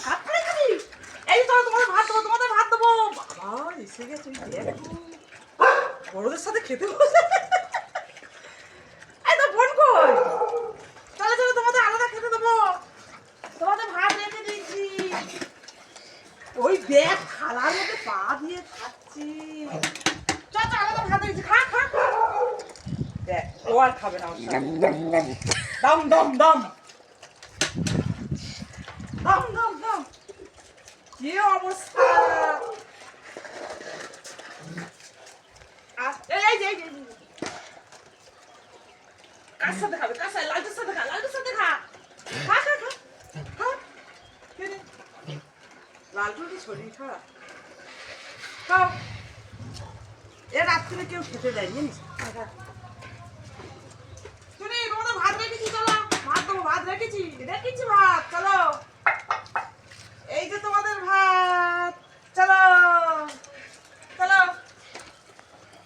ভাত খাই খাবি? এই তো তোমাদের ভাত দেবো, তোমাদের ভাত দেবো। বাবা এসে গেছে, দেখো বড়দের সাথে খেতে বসে। এই তো ফোন কই? চলো চলো, তোমাদের আলাদা খেতে দেবো, তোমাদের ভাত রেখে দিয়েছি। ওই দেখ থালার মধ্যে পা দিয়ে খাচ্ছি। চল চল, আলাদা ভাত দিয়েছি, খা খা। দেখ ও আর খাবে না, দম দম দম দম দম দম। কি অবস্থা! এই যে কার সাথে খাবে? কার সাথে? লালটুর সাথে খা, লালটুর সাথে খা। খা খা খা খা। লালটুর কি শরীর খারাপ? খাও। এ রাত্রে কেউ খেতে দেয়নি জানিস?